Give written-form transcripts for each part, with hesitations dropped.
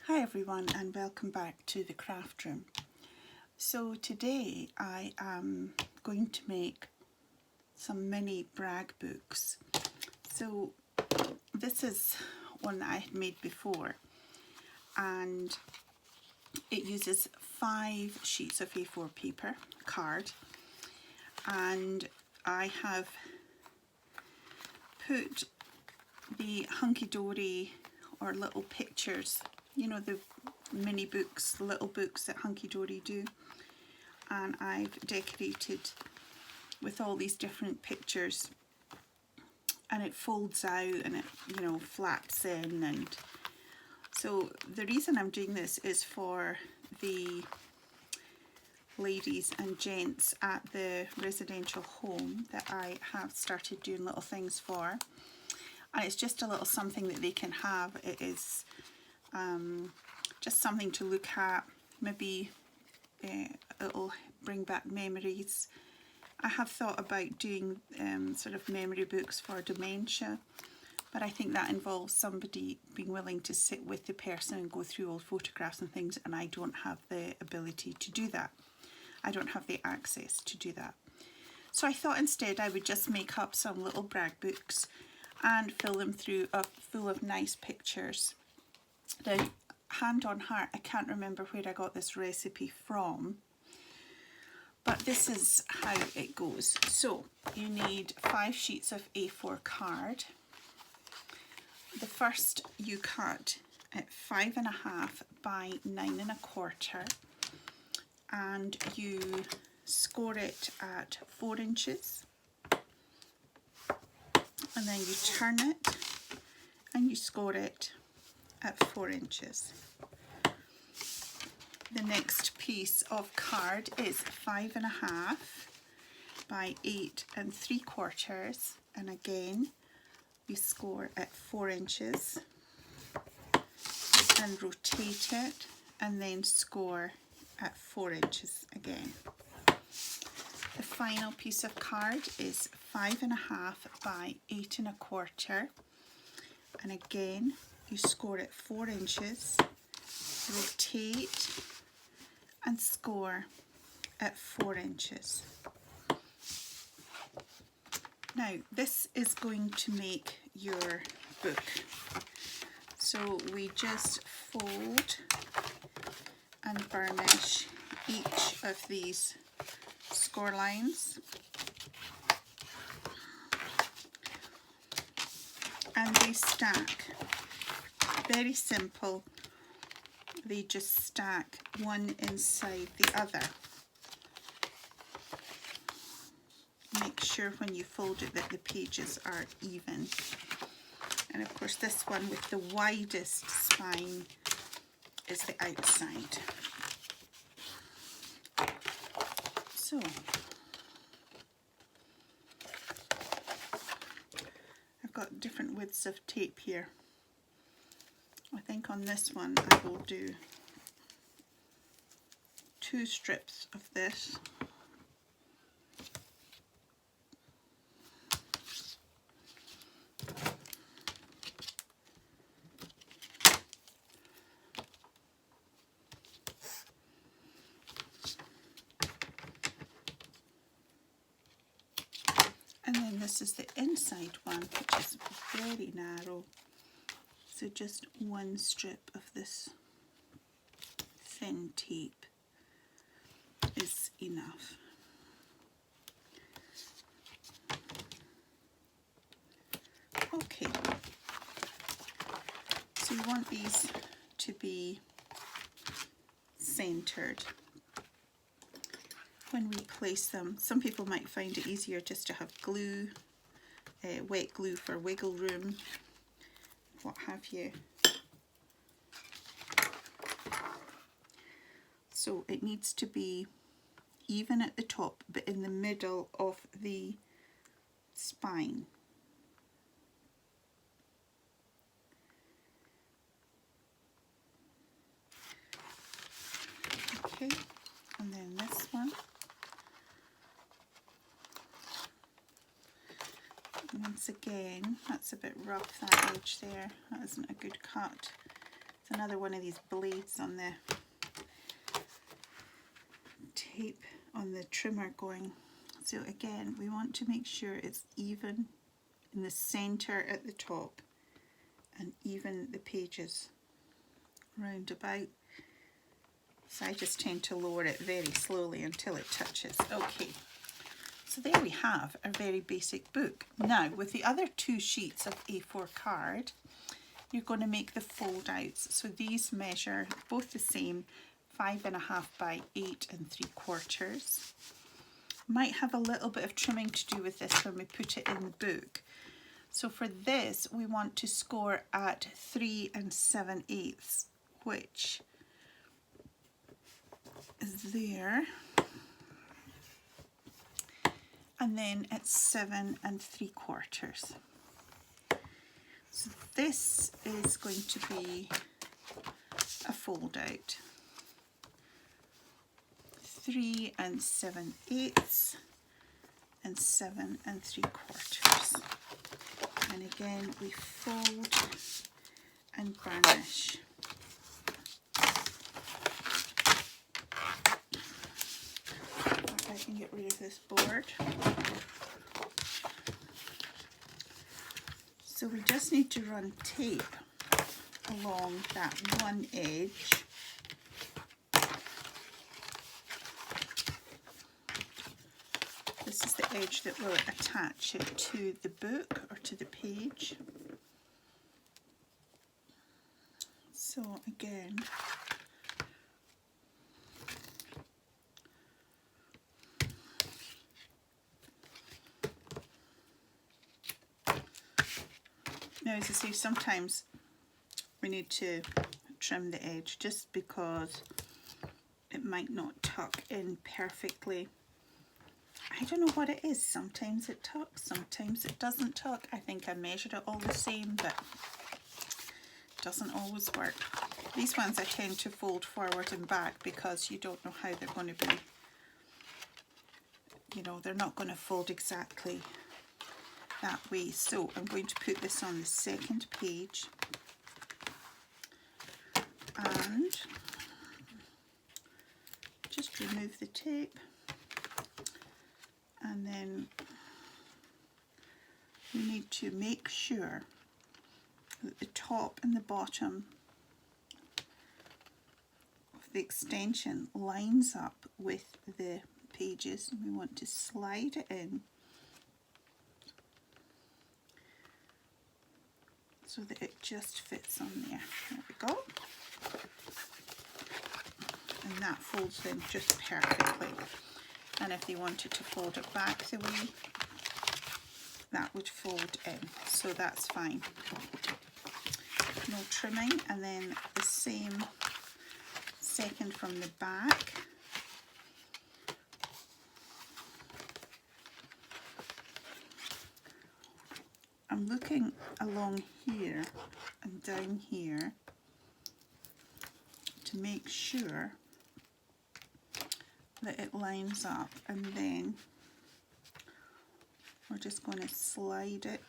Hi everyone and welcome back to the craft room. So today I am going to make some mini brag books. So this is one that I had made before and it uses 5 sheets of A4 paper card, and I have put the Hunkydory or little pictures, you know, the mini books, the little books that Hunkydory do, and I've decorated with all these different pictures, and it folds out and it, you know, flaps in. And so the reason I'm doing this is for the ladies and gents at the residential home that I have started doing little things for, and it's just a little something that they can have. It is just something to look at. Maybe it'll bring back memories. I have thought about doing sort of memory books for dementia, but I think that involves somebody being willing to sit with the person and go through old photographs and things, and I don't have the ability to do that. I don't have the access to do that. So I thought instead I would just make up some little brag books and fill them full of nice pictures. Now, hand on heart, I can't remember where I got this recipe from, but this is how it goes. So you need 5 sheets of A4 card. The first you cut at 5.5 by 9.25, and you score it at 4 inches, and then you turn it and you score it at 4 inches. The next piece of card is 5.5 by 8.75, and again we score at 4 inches and rotate it and then score at 4 inches again. The final piece of card is 5.5 by 8.25, and again you score at 4 inches, rotate and score at 4 inches. Now this is going to make your book. So we just fold and burnish each of these score lines, and they stack. Very simple. They just stack one inside the other. Make sure when you fold it that the pages are even. And of course this one with the widest spine is the outside. So I've got different widths of tape here. I think on this one I will do 2 strips of this. And then this is the inside one, which is very narrow. So just 1 strip of this thin tape is enough. Okay, so you want these to be centered when we place them. Some people might find it easier just to have glue, wet glue for wiggle room, what have you. So it needs to be even at the top but in the middle of the spine. Okay, and then this one. Once again, that's a bit rough, that edge there. That isn't a good cut. It's another one of these blades on the tape on the trimmer going. So again, we want to make sure it's even in the center at the top and even the pages round about. So I just tend to lower it very slowly until it touches. Okay, so there we have a very basic book. Now with the other 2 sheets of A4 card, you're going to make the fold outs. So these measure both the same, 5.5 by 8 3/4. Might have a little bit of trimming to do with this when we put it in the book. So for this we want to score at 3 7/8, which is there, and then it's 7 3/4. So this is going to be a fold out. 3 7/8 and 7 3/4. And again we fold and burnish. If I can get rid of this board. So we just need to run tape along that one edge. This is the edge that will attach it to the book or to the page. So again, now as I say, sometimes we need to trim the edge just because it might not tuck in perfectly. I don't know what it is. Sometimes it tucks, sometimes it doesn't tuck. I think I measured it all the same, but it doesn't always work. These ones I tend to fold forward and back because you don't know how they're going to be. You know, they're not going to fold exactly that way. So I'm going to put this on the second page and just remove the tape. And then we need to make sure that the top and the bottom of the extension lines up with the pages, and we want to slide it in so that it just fits on there. There we go. And that folds in just perfectly. And if they wanted to fold it back the way, that would fold in. So that's fine. No trimming. And then the same second from the back. I'm looking along here and down here to make sure that it lines up, and then we're just going to slide it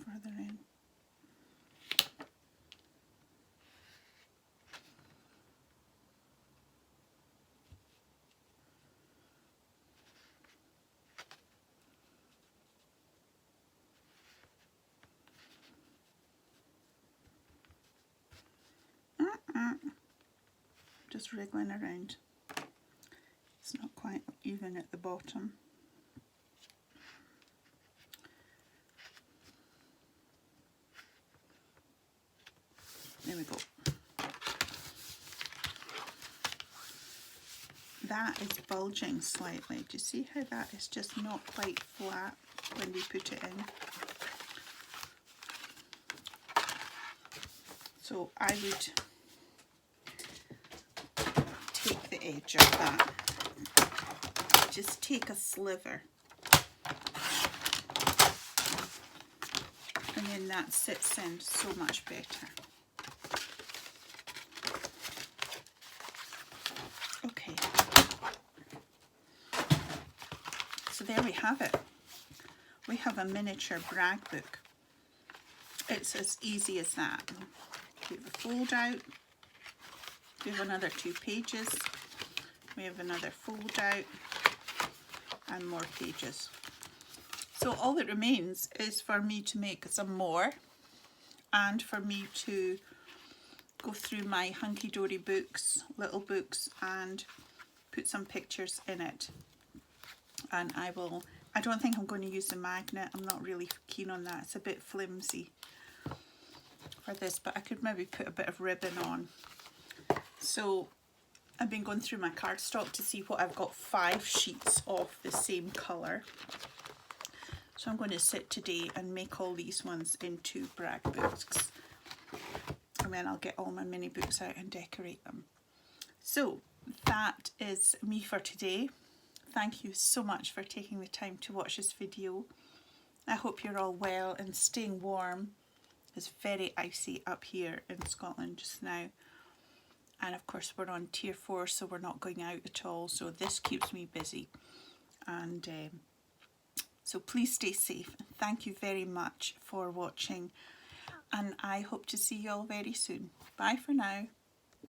further in. Just wriggling around. It's not quite even at the bottom. There we go. That is bulging slightly. Do you see how that is just not quite flat when we put it in? So I would take the edge of that. Just take a sliver. And then that sits in so much better. Okay. So there we have it. We we have a miniature brag book. It's as easy as that. We have a fold out, we have another 2 pages, we have another fold out, and more pages. So all that remains is for me to make some more, and for me to go through my Hunkydory books, little books, and put some pictures in it. And I don't think I'm going to use the magnet. I'm not really keen on that. It's a bit flimsy for this, but I could maybe put a bit of ribbon on. So I've been going through my cardstock to see what I've got 5 sheets of the same colour. So I'm going to sit today and make all these ones into brag books. And then I'll get all my mini books out and decorate them. So that is me for today. Thank you so much for taking the time to watch this video. I hope you're all well and staying warm. It's very icy up here in Scotland just now. And of course we're on tier 4, so we're not going out at all. So this keeps me busy. And so please stay safe. Thank you very much for watching. And I hope to see you all very soon. Bye for now.